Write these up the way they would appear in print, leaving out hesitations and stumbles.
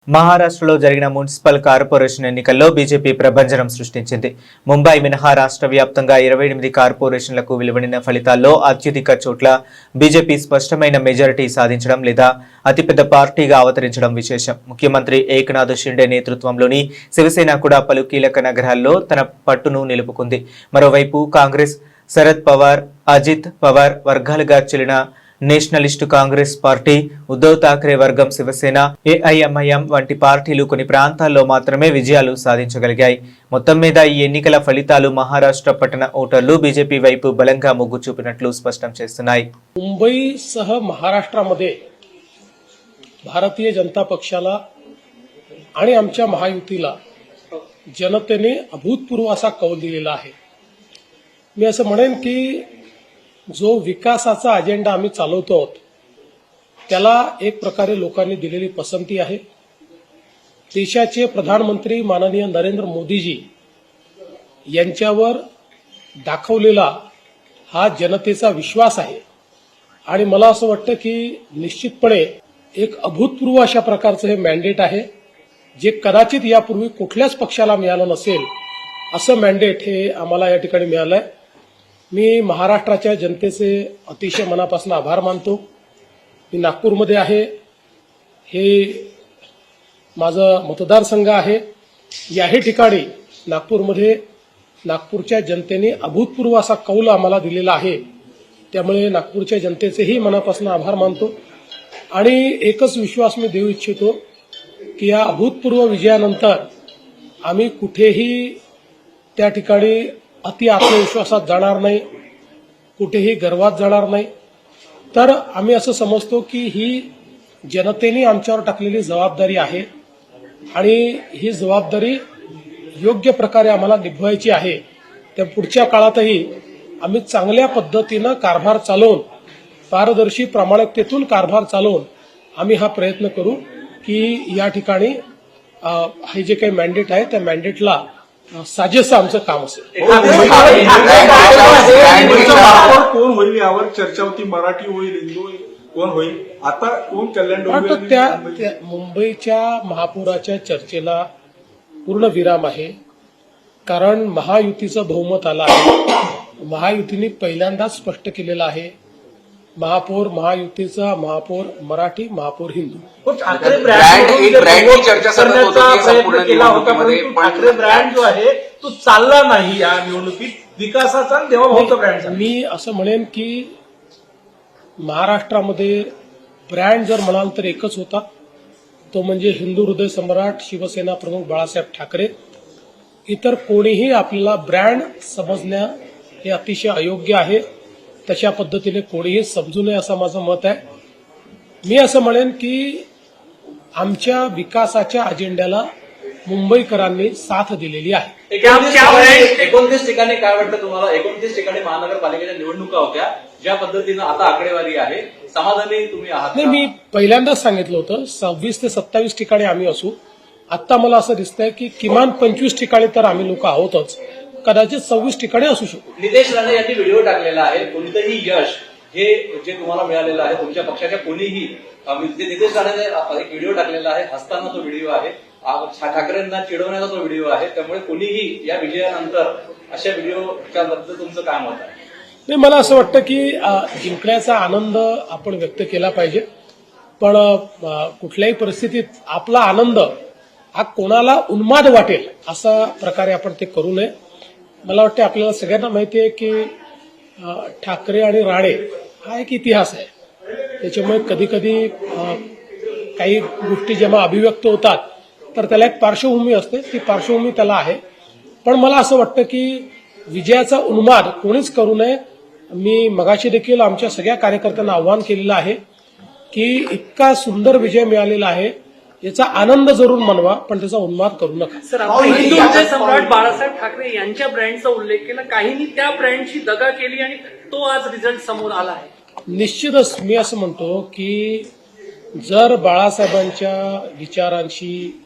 మహారాష్ట్రలో జరిగిన municipal corporation ఎన్నికల్లో బీజేపీ ప్రభంజనం సృష్టించింది. ముంబై మినహా రాష్ట్ర వ్యాప్తంగా 28 కార్పొరేషన్లకు వెలువడిన ఫలితాల్లో అత్యధిక చోట్ల బీజేపీ స్పష్టమైన మెజారిటీ సాధించడం లేదా అతిపెద్ద పార్టీగా అవతరించడం విశేషం. ముఖ్యమంత్రి ఏక్నాథ్ షిండే నేతృత్వంలోని శివసేన కూడా పలు కీలక నగరాల్లో తన పట్టును నిలుపుకుంది. మరోవైపు కాంగ్రెస్, శరద్ పవార్, అజిత్ పవార్ వర్గాలుగా చెల్లిన నేషనలిస్టు కాంగ్రెస్ పార్టీ, ఉద్ధవ్ ఠాక్రే వర్గం శివసేన, ఏఐఎంఐఎం వంటి పార్టీలు కొన్ని ప్రాంతాల్లో మాత్రమే విజయాలు సాధించగలిగాయి. మొత్తం మీద ఈ ఎన్నికల ఫలితాలు మహారాష్ట్ర పట్టణ ఓటర్లు బీజేపీ వైపు బలంగా మొగ్గు చూపినట్లు స్పష్టం చేస్తున్నాయి. मुंबईसह महाराष्ट्रामध्ये भारतीय जनता पक्षाला आणि आमच्या महायुतीला जनतेने अभूतपूर्व असा कौल दिलेला आहे. मी असं म्हणेन की जो विकासाचा अजेंडा आम्ही चालवतो आहोत त्याला एक प्रकारे लोकांनी दिलेली पसंती आहे. देशाचे प्रधानमंत्री माननीय नरेंद्र मोदीजी यांच्यावर दाखवलेला हा जनतेचा विश्वास आहे आणि मला असं वाटतं की निश्चितपणे एक अभूतपूर्व अशा प्रकारचं हे मॅन्डेट आहे जे कदाचित यापूर्वी कुठल्याच पक्षाला मिळालं नसेल असं मॅन्डेट हे आम्हाला या ठिकाणी मिळालंय. मी महाराष्ट्राच्या जनतेचे अतिशय मनापासून आभार मानतो. मी नागपूरमध्ये आहे, हे माझं मतदारसंघ आहे. याही ठिकाणी नागपूरमध्ये नागपूरच्या जनतेने अभूतपूर्व असा कौल आम्हाला दिलेला आहे. त्यामुळे नागपूरच्या जनतेचेही मनापासून आभार मानतो आणि एकच विश्वास मी देऊ इच्छितो की या अभूतपूर्व विजयानंतर आम्ही कुठेही त्या ठिकाणी अति आत्मविश्वासात जाणार नाही, कुठेही गर्वात जाणार नाही. तर आम्ही असं समजतो की ही जनतेने आमच्यावर टाकलेली जबाबदारी आहे आणि ही जबाबदारी योग्य प्रकारे आम्हाला निभवायची आहे. त्या पुढच्या काळातही आम्ही चांगल्या पद्धतीनं कारभार चालवून, पारदर्शी प्रामाणिकतेतून कारभार चालवून आम्ही हा प्रयत्न करू की या ठिकाणी हे जे काही मॅन्डेट आहे त्या मॅन्डेटला साजेसं आमचं काम असेल. कोण होईल यावर चर्चा होती. मराठी होईल, हिंदू कोण होईल, आता कोण कल्याण त्या मुंबईच्या महापौराच्या चर्चेला पूर्ण विराम आहे. कारण महायुतीचं बहुमत आलं आहे. महायुतीने पहिल्यांदाच स्पष्ट केलेलं आहे महापौर महायुतीचा, महापौर मराठी, महापौर हिंदू. ठाकरे ब्रँड जो आहे तो चालला नाही या निवडणुकीत, विकासाचा देवाभाऊचा ब्रँड. मी असं म्हणेन की महाराष्ट्रामध्ये ब्रँड जर म्हणाल तर एकच होता, तो म्हणजे हिंदू हृदय सम्राट शिवसेना प्रमुख बाळासाहेब ठाकरे. इतर कोणीही आपल्याला ब्रँड समजण्या हे अतिशय अयोग्य आहे. तशा पद्धतीने कोणीही समजू नये असं माझं मत आहे. मी असं म्हणेन की आमच्या विकासाच्या अजेंड्याला मुंबईकरांनी साथ दिलेली आहे. 29 ठिकाणी काय वाटतं तुम्हाला? 29 ठिकाणी महानगरपालिकेच्या निवडणुका होत्या, ज्या पद्धतीनं आता आकडेवारी आहे, समाधानी तुम्ही आहात? नाही, मी पहिल्यांदाच सांगितलं होतं 26 ते 27 ठिकाणी आम्ही असू. आता मला असं दिसतंय की किमान 25 ठिकाणी तर आम्ही लोक आहोतच, कदाचित 26 ठिकाणी असू शकतो. नितेश राणे यांनी व्हिडिओ टाकलेला आहे, कोणतंही यश हे जे तुम्हाला मिळालेलं आहे तुमच्या पक्षाच्या कोणीही, नितेश राणेने एक व्हिडिओ टाकलेला आहे, हसताना तो व्हिडिओ आहे, ठाकरेंना चिडवण्याचा तो व्हिडिओ आहे. त्यामुळे कोणीही या विजयानंतर अशा व्हिडिओच्या बद्दल तुमचं काय मत आहे? नाही, मला असं वाटतं की जिंकण्याचा आनंद आपण व्यक्त केला पाहिजे, पण कुठल्याही परिस्थितीत आपला आनंद हा कोणाला उन्माद वाटेल असा प्रकारे आपण ते करू नये. मला वाटतं आपल्याला सगळ्यांना माहिती आहे की ठाकरे आणि राणे हा एक इतिहास आहे. त्याच्यामुळे कधी कधी काही गोष्टी जेव्हा अभिव्यक्त होतात तर त्याला एक पार्श्वभूमी असते, ती पार्श्वभूमी त्याला आहे. पण मला असं वाटतं की विजयाचा उन्माद कोणीच करू नये. मी मगाशी देखील आमच्या सगळ्या कार्यकर्त्यांना आव्हान केलेलं आहे की इतका सुंदर विजय मिळालेला आहे, याचा आनंद जरूर मनवा, पण त्याचा उन्माद करू नका. सर, आपण हिंदू हृदय सम्राट बाळासाहेब ठाकरे यांच्या ब्रँडचा उल्लेख केला, काहींनी त्या ब्रँडची दगा केली आणि तो आज रिझल्ट समोर आला आहे. निश्चितच मी असं म्हणतो की जर बाळासाहेबांच्या विचारांशी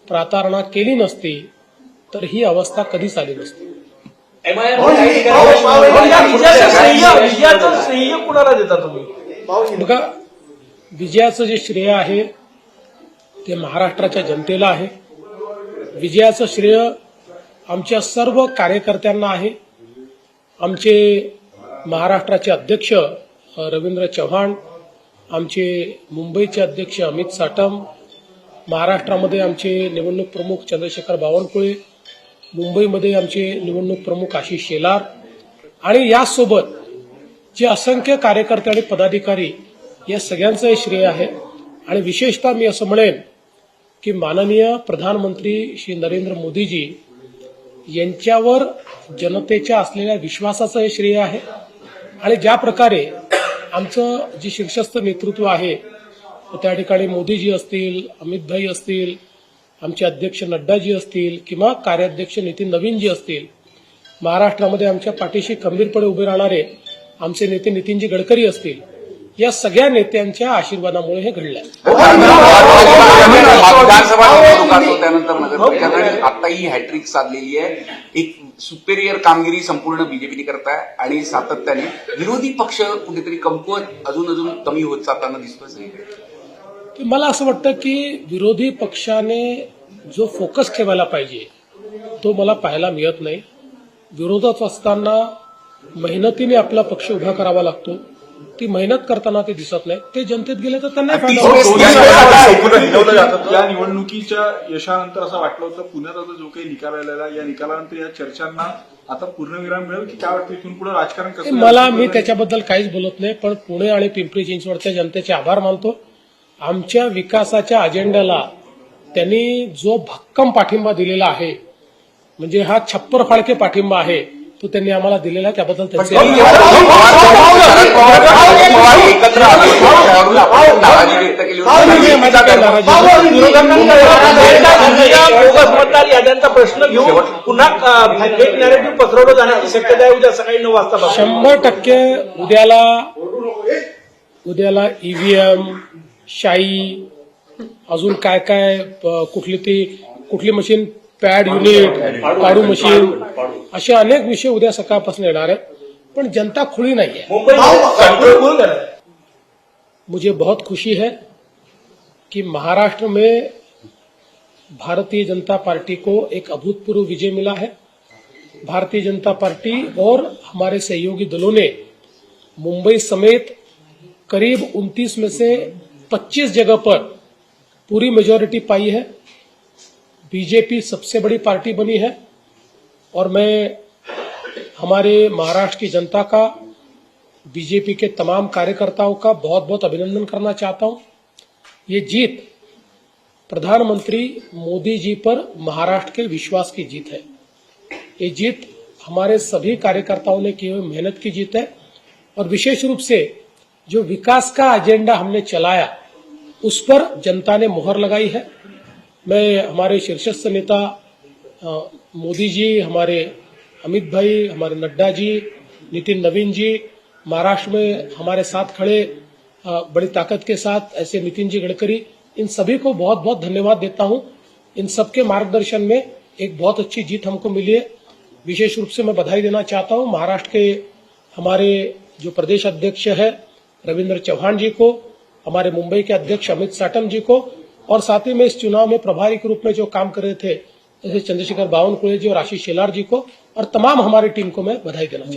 प्रतारणा केली नसती तर ही अवस्था कधीच आली नसती. विजयाचं श्रेय कुणाला देता तुम्ही? बघा, विजयाचं जे श्रेय आहे ते महाराष्ट्राच्या जनतेला आहे. विजयाचं श्रेय आमच्या सर्व कार्यकर्त्यांना आहे. आमचे महाराष्ट्राचे अध्यक्ष रवींद्र चव्हाण, आमचे मुंबईचे अध्यक्ष अमित साटम, महाराष्ट्रामध्ये आमचे निवडणूक प्रमुख चंद्रशेखर बावनकुळे, मुंबईमध्ये आमचे निवडणूक प्रमुख आशिष शेलार आणि यासोबत जे असंख्य कार्यकर्ते आणि पदाधिकारी, या सगळ्यांचं हे श्रेय आहे. आणि विशेषतः मी असं म्हणेन की माननीय प्रधानमंत्री श्री नरेंद्र मोदीजी यांच्यावर जनतेच्या असलेल्या विश्वासाचं हे श्रेय आहे. आणि ज्या प्रकारे आमचं जे शीर्षस्थ नेतृत्व आहे त्या ठिकाणी मोदीजी असतील, अमितभाई असतील, आमचे अध्यक्ष नड्डाजी असतील किंवा कार्याध्यक्ष नितीन नवीनजी असतील, महाराष्ट्रामध्ये आमच्या पाठीशी खंबीरपणे उभे राहणारे आमचे नेते नितीनजी गडकरी असतील, या सगळ्या नेत्यांच्या आशीर्वादामुळे हे घडलं. विधानसभा निवडणुका होत्या, त्यानंतर नगरपरिषद आणि आता ही हॅट्रिक साधलेली आहे. एक सुपेरियर कामगिरी संपूर्ण बीजेपीने करताय आणि सातत्याने विरोधी पक्ष कुठेतरी कमकुवत अजून कमी होत जाताना दिसतोय सगळीकडे. मला असं वाटतं की विरोधी पक्षाने जो फोकस ठेवायला पाहिजे तो मला पाहायला मिळत नाही. विरोधात असताना मेहनतीने आपला पक्ष उभा करावा लागतो. ती मेहनत करताना ते दिसत नाही. ते जनतेत गेले तर त्यांना फायदा होतो. या निवडणुकीच्या यशानंतर असं वाटलं होतं पुण्यात आता जो काही निकाल आलेला या निकालानंतर या चर्चांना आता पूर्णविराम मिळेल की काय वाटतं इथून पुढे राजकारण कसं? मी त्याच्याबद्दल काहीच बोलत नाही. पण पुणे आणि पिंपरी चिंचवडच्या जनतेचे आभार मानतो. आमच्या विकासाच्या अजेंड्याला त्यांनी जो भक्कम पाठिंबा दिलेला आहे, म्हणजे हा छप्पर फाळके पाठिंबा आहे, तो त्यांनी आम्हाला दिलेला आहे. त्याबद्दल त्यांचे एकत्र आले त्यावरून आपण नाराजी व्यक्त केली बोगस मतदार याद्यांचा प्रश्न घेऊन पुन्हा फेक नॅरेटिव्ह पसरवलं जाण्याची शक्यता आहे उद्या सकाळी 9 वाजता. 100% उद्याला ईव्हीएम, शाई, अजून काय काय, कुठली मशीन, पॅड युनिट, पाडू मशीन, असे अनेक विषय उद्या सकाळपासून येणार आहेत. पण जनता खुली नहीं है. मुझे बहुत खुशी है कि महाराष्ट्र में भारतीय जनता पार्टी को एक अभूतपूर्व विजय मिला है. भारतीय जनता पार्टी और हमारे सहयोगी दलों ने मुंबई समेत करीब 29 में से 25 जगह पर पूरी मेजॉरिटी पाई है. बीजेपी सबसे बड़ी पार्टी बनी है और मैं हमारे महाराष्ट्र की जनता का, बीजेपी के तमाम कार्यकर्ताओं का बहुत बहुत अभिनंदन करना चाहता हूं. ये जीत प्रधानमंत्री मोदी जी पर महाराष्ट्र के विश्वास की जीत है. ये जीत हमारे सभी कार्यकर्ताओं ने की हुई मेहनत की जीत है. और विशेष रूप से जो विकास का एजेंडा हमने चलाया उस पर जनता ने मुहर लगाई है. मैं हमारे शीर्षस्थ नेता मोदी जी, हमारे अमित भाई, हमारे नड्डा जी, नितिन नवीन जी, महाराष्ट्र में हमारे साथ खड़े बड़ी ताकत के साथ ऐसे नितिन जी गडकरी, इन सभी को बहुत बहुत धन्यवाद देता हूं. इन सबके मार्गदर्शन में एक बहुत अच्छी जीत हमको मिली है. विशेष रूप से मैं बधाई देना चाहता हूं महाराष्ट्र के हमारे जो प्रदेश अध्यक्ष है रविंद्र चौहान जी को, हमारे मुंबई के अध्यक्ष अमित साटम जी को, और साथ ही में इस चुनाव में प्रभारी के रूप में जो काम कर रहे थे जैसे चंद्रशेखर बावनकुळे जी और आशीष शेलार जी को, और तमाम हमारी टीम को मैं बधाई देना चाहता हूं.